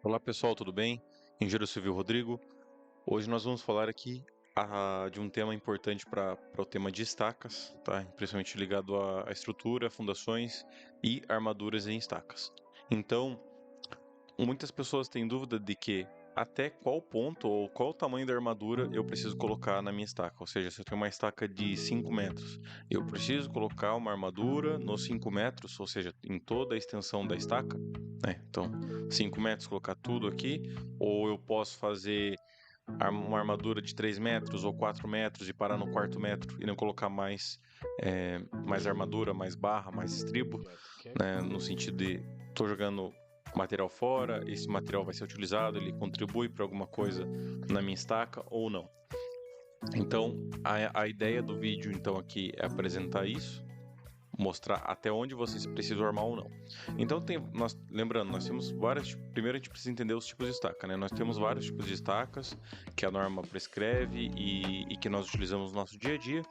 Olá pessoal, tudo bem? Engenheiro Civil Rodrigo. Hoje nós vamos falar aqui de um tema importante para o tema de estacas, tá? Principalmente ligado à estrutura, fundações e armaduras em estacas. Então, muitas pessoas têm dúvida de que até qual ponto ou qual o tamanho da armadura eu preciso colocar na minha estaca. Ou seja, se eu tenho uma estaca de 5 metros, eu preciso colocar uma armadura nos 5 metros, ou seja, em toda a extensão da estaca, né? Então, 5 metros, colocar tudo aqui, ou eu posso fazer uma armadura de 3 metros ou 4 metros e parar no quarto metro e não colocar mais armadura, mais barra, mais estribo, né? No sentido de estou jogando material fora, esse material vai ser utilizado, ele contribui para alguma coisa na minha estaca ou não. Então, a ideia do vídeo então aqui é apresentar isso, mostrar até onde vocês precisam armar ou não. Então, lembrando, nós temos várias. Primeiro, a gente precisa entender os tipos de estaca, né? Nós temos vários tipos de estacas que a norma prescreve e que nós utilizamos no nosso dia a dia,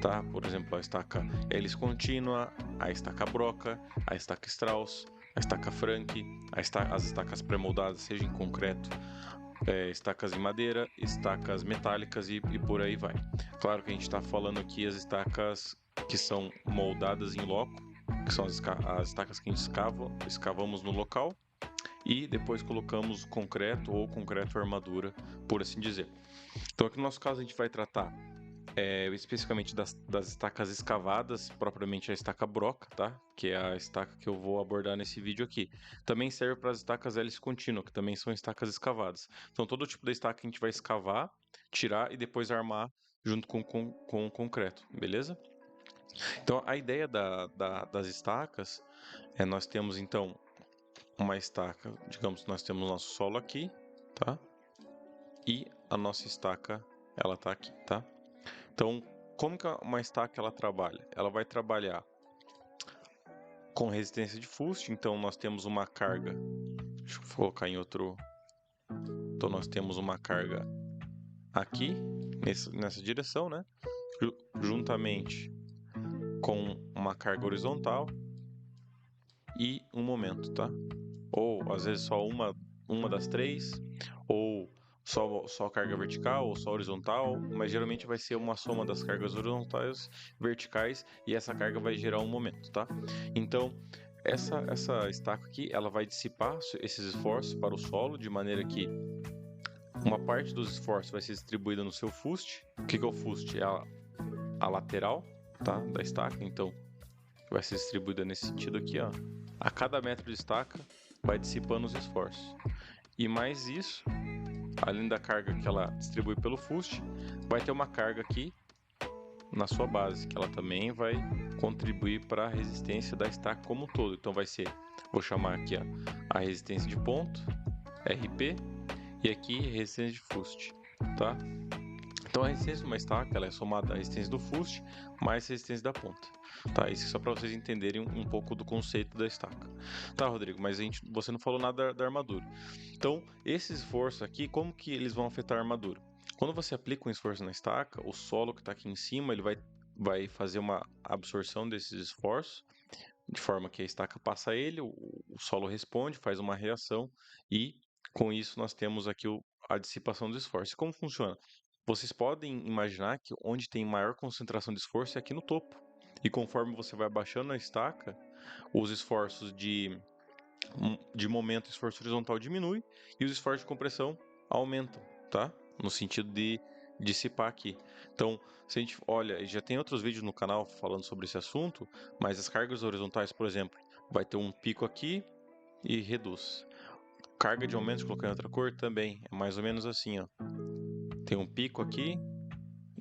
tá? Por exemplo, a estaca hélice contínua, a estaca broca, a estaca Strauss, a estaca Frank, as estacas pré-moldadas, seja em concreto, estacas em madeira, estacas metálicas e por aí vai. Claro que a gente está falando aqui as estacas que são moldadas em loco, que são as estacas que a gente escavamos no local e depois colocamos concreto ou concreto armadura, por assim dizer. Então aqui no nosso caso a gente vai tratar especificamente das estacas escavadas, propriamente a estaca broca, tá? Que é a estaca que eu vou abordar nesse vídeo aqui. Também serve para as estacas hélice contínua, que também são estacas escavadas. Então todo tipo de estaca a gente vai escavar, tirar e depois armar junto com o concreto, beleza? Então a ideia das estacas nós temos então uma estaca, digamos que nós temos o nosso solo aqui, tá? E a nossa estaca, ela tá aqui, tá? Então, como que uma estaca ela trabalha? Ela vai trabalhar com resistência de fuste, então nós temos uma carga, deixa eu colocar em outro, então nós temos uma carga aqui, nessa direção, né? Juntamente com uma carga horizontal e um momento, tá? Ou às vezes só uma das três, ou só carga vertical ou só horizontal, mas geralmente vai ser uma soma das cargas horizontais, verticais, e essa carga vai gerar um momento, tá? Então, essa estaca aqui, ela vai dissipar esses esforços para o solo, de maneira que uma parte dos esforços vai ser distribuída no seu fuste. O que é o fuste? É a lateral, tá? Da estaca, então vai ser distribuída nesse sentido aqui, ó. A cada metro de estaca vai dissipando os esforços. E mais isso, além da carga que ela distribui pelo fuste, vai ter uma carga aqui na sua base, que ela também vai contribuir para a resistência da estaca como um todo. Então vai ser, vou chamar aqui ó, a resistência de ponto, RP, e aqui resistência de fuste, tá? Então a resistência de uma estaca ela é somada à resistência do fuste mais a resistência da ponta. Tá, isso é só para vocês entenderem um pouco do conceito da estaca. Tá, Rodrigo, mas você não falou nada da armadura. Então, esses esforços aqui, como que eles vão afetar a armadura? Quando você aplica um esforço na estaca, o solo que está aqui em cima, ele vai fazer uma absorção desses esforços, de forma que a estaca passa ele, o solo responde, faz uma reação, e com isso nós temos aqui a dissipação dos esforços. Como funciona? Vocês podem imaginar que onde tem maior concentração de esforço é aqui no topo. E conforme você vai abaixando a estaca, os esforços de momento, o esforço horizontal diminui e os esforços de compressão aumentam, tá? No sentido de dissipar aqui. Então, se a gente olha, já tem outros vídeos no canal falando sobre esse assunto, mas as cargas horizontais, por exemplo, vai ter um pico aqui e reduz. Carga de aumento, colocar em outra cor, também é mais ou menos assim, ó. Tem um pico aqui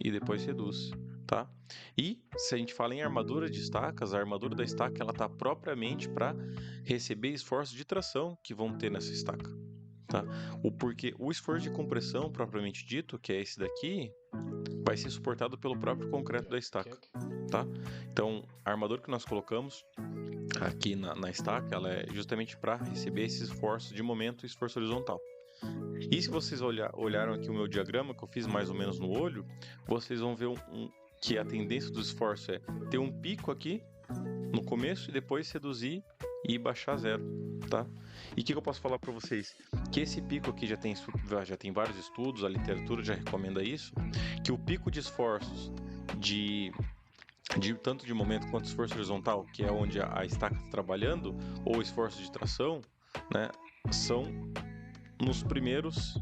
e depois reduz, tá? E se a gente fala em armadura de estacas, a armadura da estaca ela tá propriamente para receber esforços de tração que vão ter nessa estaca, tá? Porque o esforço de compressão propriamente dito, que é esse daqui, vai ser suportado pelo próprio concreto da estaca, tá? Então, a armadura que nós colocamos aqui na estaca, ela é justamente para receber esses esforços de momento e esforço horizontal. E se vocês olharam aqui o meu diagrama que eu fiz mais ou menos no olho, vocês vão ver que a tendência do esforço é ter um pico aqui no começo e depois reduzir e baixar a zero, tá? E o que eu posso falar para vocês? Que esse pico aqui já tem vários estudos, a literatura já recomenda isso, que o pico de esforços de tanto de momento quanto esforço horizontal, que é onde a estaca está trabalhando, ou esforço de tração, né, são nos primeiros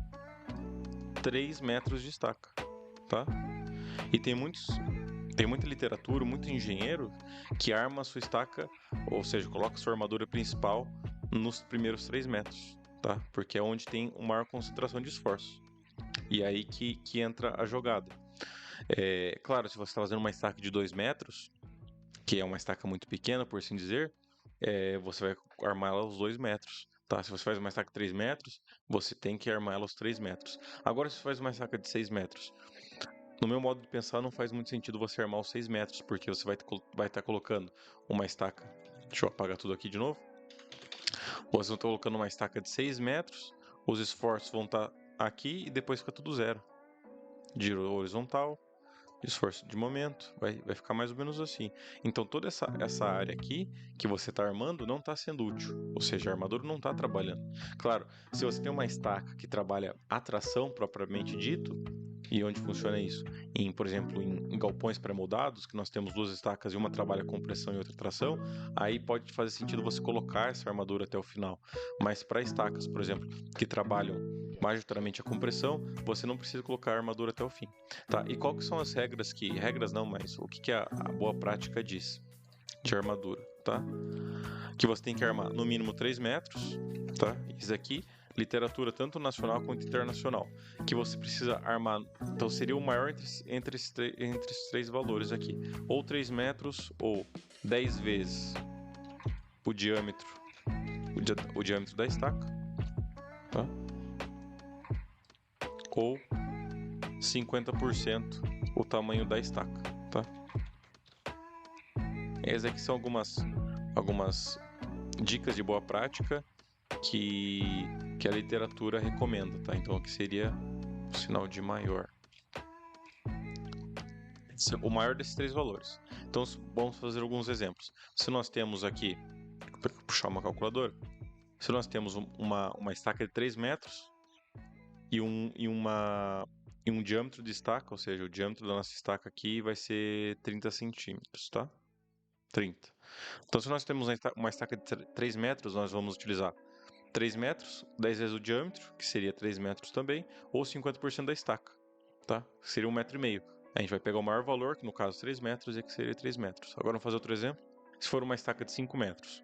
3 metros de estaca, tá? E tem muita literatura, muito engenheiro que arma a sua estaca, ou seja, coloca a sua armadura principal nos primeiros 3 metros, tá? Porque é onde tem uma maior concentração de esforço. E aí que entra a jogada. Claro, se você está fazendo uma estaca de 2 metros, que é uma estaca muito pequena, por assim dizer, você vai armar ela aos 2 metros. Tá? Se você faz uma estaca de 3 metros, você tem que armar ela aos 3 metros. Agora, se você faz uma estaca de 6 metros, no meu modo de pensar, não faz muito sentido você armar os 6 metros, porque você vai estar colocando uma estaca. Deixa eu apagar tudo aqui de novo. Você vai estar colocando uma estaca de 6 metros, os esforços vão estar aqui e depois fica tudo zero. Giro horizontal, esforço de momento, vai ficar mais ou menos assim. Então toda essa área aqui que você está armando não está sendo útil, ou seja, a armadura não está trabalhando. Claro, se você tem uma estaca que trabalha a tração propriamente dito, e onde funciona isso? Por exemplo, em galpões pré-moldados, que nós temos duas estacas e uma trabalha compressão e outra tração, aí pode fazer sentido você colocar essa armadura até o final. Mas para estacas, por exemplo, que trabalham majoritariamente a compressão, você não precisa colocar a armadura até o fim. Tá? E qual que são as regras regras não, mas o que a boa prática diz de armadura, tá? Que você tem que armar no mínimo 3 metros, tá? Isso aqui, literatura tanto nacional quanto internacional. Que você precisa armar, então seria o maior entre esses três valores aqui. Ou 3 metros ou 10 vezes o diâmetro, o diâmetro da estaca, tá? Ou 50% o tamanho da estaca, tá? Essas aqui são algumas dicas de boa prática que a literatura recomenda, tá? Então aqui seria o sinal de maior. O maior desses três valores. Então vamos fazer alguns exemplos. Se nós temos aqui, vou puxar uma calculadora, se nós temos uma estaca de 3 metros e um diâmetro de estaca, ou seja, o diâmetro da nossa estaca aqui vai ser 30 centímetros, tá? 30. Então, se nós temos uma estaca de 3 metros, nós vamos utilizar 3 metros, 10 vezes o diâmetro, que seria 3 metros também, ou 50% da estaca, tá? Que seria 1,5 metro. A gente vai pegar o maior valor, que no caso 3 metros, e que seria 3 metros. Agora vamos fazer outro exemplo. Se for uma estaca de 5 metros,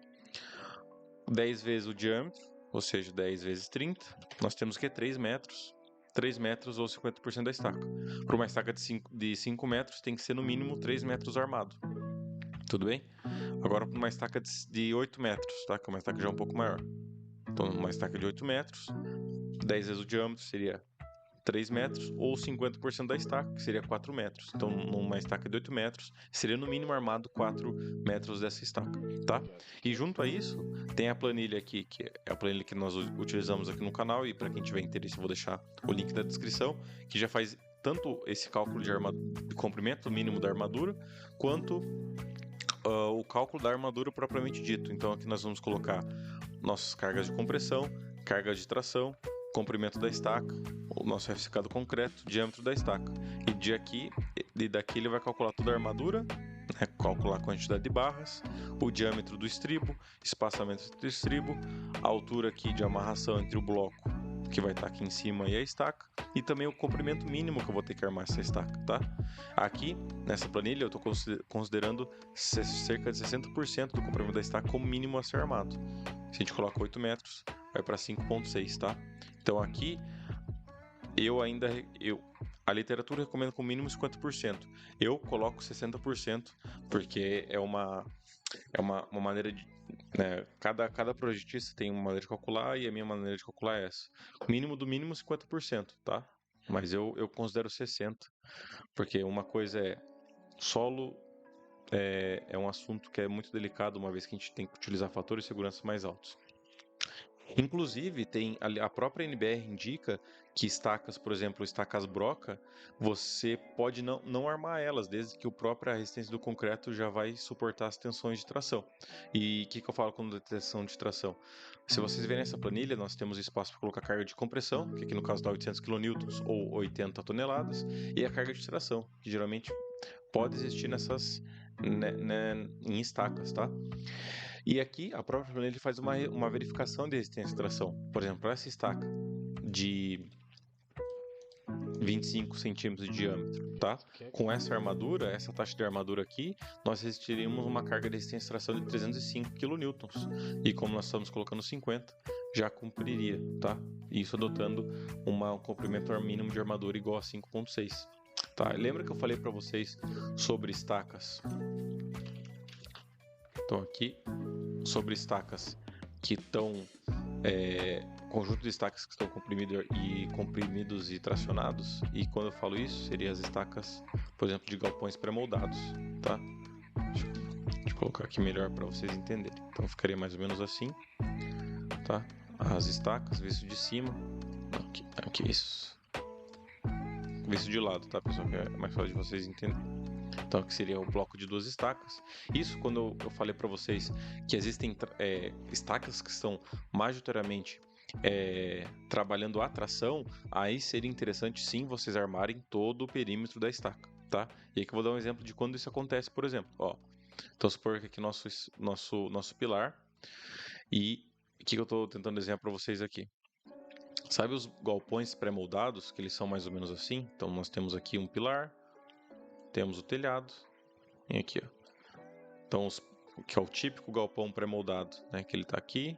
10 vezes o diâmetro, ou seja, 10 vezes 30, nós temos que 3 metros. 3 metros ou 50% da estaca. Para uma estaca de 5 metros, tem que ser no mínimo 3 metros armado. Tudo bem? Agora para uma estaca de 8 metros, tá? Que é uma estaca já um pouco maior. Então, uma estaca de 8 metros, 10 vezes o diâmetro seria 3 metros, ou 50% da estaca, que seria 4 metros. Então, numa estaca de 8 metros, seria no mínimo armado 4 metros dessa estaca, tá? E junto a isso, tem a planilha aqui, que é a planilha que nós utilizamos aqui no canal, e para quem tiver interesse, eu vou deixar o link da descrição, que já faz tanto esse cálculo de comprimento mínimo da armadura, quanto o cálculo da armadura propriamente dito. Então aqui nós vamos colocar nossas cargas de compressão, carga de tração, comprimento da estaca, o nosso retificado concreto, diâmetro da estaca. E daqui ele vai calcular toda a armadura, né, calcular a quantidade de barras, o diâmetro do estribo, espaçamento entre o estribo, a altura aqui de amarração entre o bloco que vai estar aqui em cima e a estaca, e também o comprimento mínimo que eu vou ter que armar essa estaca, tá? Aqui, nessa planilha, eu estou considerando cerca de 60% do comprimento da estaca como mínimo a ser armado. Se a gente coloca 8 metros, vai para 5,6, tá? Então aqui, a literatura recomenda com mínimo 50%. Eu coloco 60%, porque é uma maneira de... Né, cada projetista tem uma maneira de calcular, e a minha maneira de calcular é essa. O mínimo do mínimo 50%, tá? Mas eu considero 60%, porque uma coisa é solo, é um assunto que é muito delicado, uma vez que a gente tem que utilizar fatores de segurança mais altos. Inclusive, a própria NBR indica que estacas, por exemplo, estacas broca, você pode não armar elas, desde que a própria resistência do concreto já vai suportar as tensões de tração. E o que eu falo com tensão de tração? Se vocês verem essa planilha, nós temos espaço para colocar carga de compressão, que aqui no caso dá 800 kN ou 80 toneladas, e a carga de tração, que geralmente pode existir em estacas, tá? E aqui a própria planilha faz uma verificação de resistência de tração. Por exemplo, para essa estaca de 25 centímetros de diâmetro, tá? Com essa armadura, essa taxa de armadura aqui, nós resistiríamos uma carga de resistência de tração de 305 kN. E como nós estamos colocando 50, já cumpriria, tá? Isso adotando um comprimento mínimo de armadura igual a 5.6. Tá? Lembra que eu falei para vocês sobre estacas? Então aqui, sobre estacas que estão... conjunto de estacas que estão comprimidos e tracionados, e quando eu falo isso, seriam as estacas, por exemplo, de galpões pré-moldados, tá? Deixa eu colocar aqui melhor para vocês entenderem. Então ficaria mais ou menos assim, tá? As estacas, visto de cima, aqui isso, visto de lado, tá, pessoal? Que é mais fácil de vocês entenderem. Então, que seria o bloco de 2 estacas. Isso quando eu falei para vocês que existem estacas que estão majoritariamente trabalhando a tração, aí seria interessante sim vocês armarem todo o perímetro da estaca, tá? E aqui eu vou dar um exemplo de quando isso acontece, por exemplo. Ó, então, supor que aqui nosso pilar, e o que eu estou tentando desenhar para vocês aqui? Sabe os galpões pré-moldados, que eles são mais ou menos assim? Então, nós temos aqui um pilar, temos o telhado, e aqui, ó. Então, que é o típico galpão pré-moldado, né? Que ele tá aqui,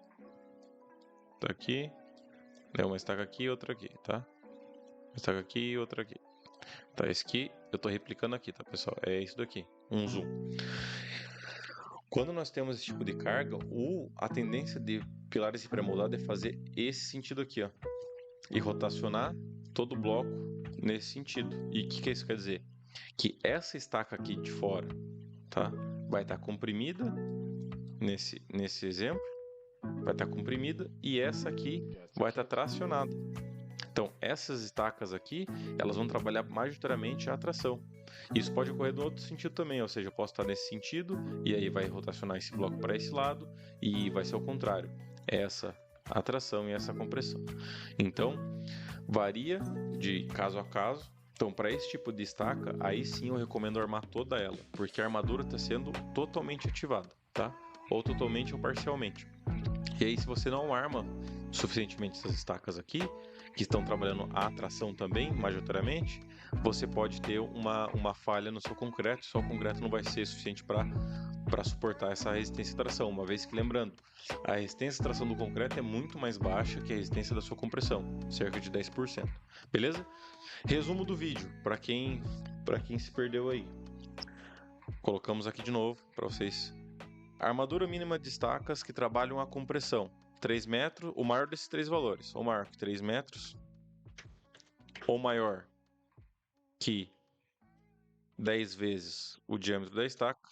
uma estaca aqui e outra aqui, tá? Uma estaca aqui e outra aqui. Tá, esse aqui, eu tô replicando aqui, tá, pessoal? É isso daqui, um zoom. Quando nós temos esse tipo de carga, a tendência de pilares pré-moldados é fazer esse sentido aqui, ó. E rotacionar todo o bloco nesse sentido. E o que isso quer dizer? Que essa estaca aqui de fora, tá? Vai estar comprimida nesse exemplo, vai estar comprimida, e essa aqui vai estar tracionada. Então, essas estacas aqui, elas vão trabalhar majoritariamente a tração. Isso pode ocorrer no outro sentido também, ou seja, eu posso estar nesse sentido, e aí vai rotacionar esse bloco para esse lado, e vai ser o contrário. Essa a tração e essa a compressão. Então, varia de caso a caso. Então, para esse tipo de estaca, aí sim eu recomendo armar toda ela, porque a armadura está sendo totalmente ativada, tá? Ou totalmente ou parcialmente. E aí, se você não arma suficientemente essas estacas aqui, que estão trabalhando a tração também, majoritariamente, você pode ter uma falha no seu concreto, só o concreto não vai ser suficiente para suportar essa resistência à tração, uma vez que, lembrando, a resistência à tração do concreto é muito mais baixa que a resistência da sua compressão, cerca de 10%. Beleza? Resumo do vídeo, para quem se perdeu aí. Colocamos aqui de novo para vocês. Armadura mínima de estacas que trabalham a compressão. 3 metros, o maior desses 3 valores, ou maior que 3 metros, ou maior que 10 vezes o diâmetro da estaca,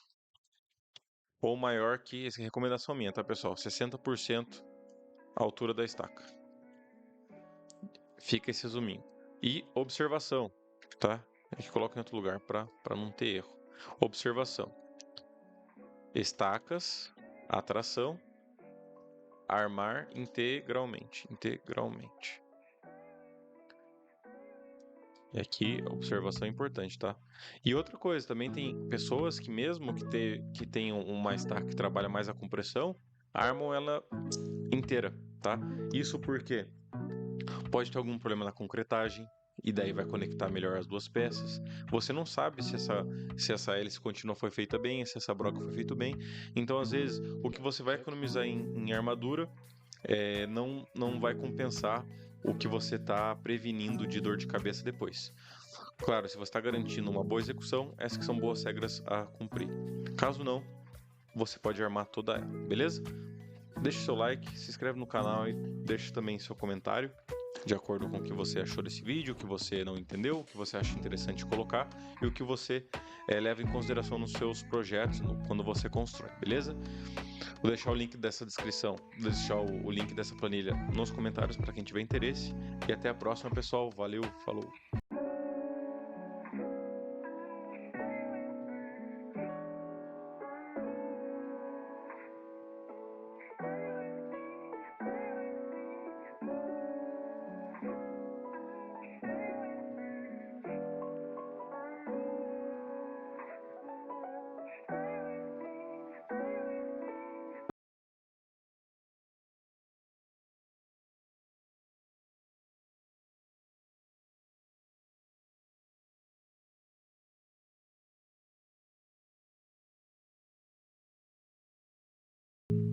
ou maior que, essa é recomendação minha, tá, pessoal? 60% a altura da estaca. Fica esse resuminho. E observação, tá? A gente coloca em outro lugar para não ter erro. Observação. Estacas, atração, armar integralmente. E aqui, observação importante, tá? E outra coisa, também tem pessoas que mesmo que tenham uma estaca que trabalha mais a compressão, armam ela inteira, tá? Isso porque pode ter algum problema na concretagem, e daí vai conectar melhor as duas peças. Você não sabe se essa hélice contínua foi feita bem, se essa broca foi feita bem. Então, às vezes, o que você vai economizar em armadura não vai compensar o que você está prevenindo de dor de cabeça depois. Claro, se você está garantindo uma boa execução, essas que são boas regras a cumprir. Caso não, você pode armar toda ela, beleza? Deixe seu like, se inscreve no canal e deixe também seu comentário. de acordo com o que você achou desse vídeo, o que você não entendeu, o que você acha interessante colocar e o que você leva em consideração nos seus projetos, quando você constrói, beleza? Vou deixar o link dessa descrição, vou deixar o link dessa planilha nos comentários para quem tiver interesse. E até a próxima, pessoal. Valeu, falou!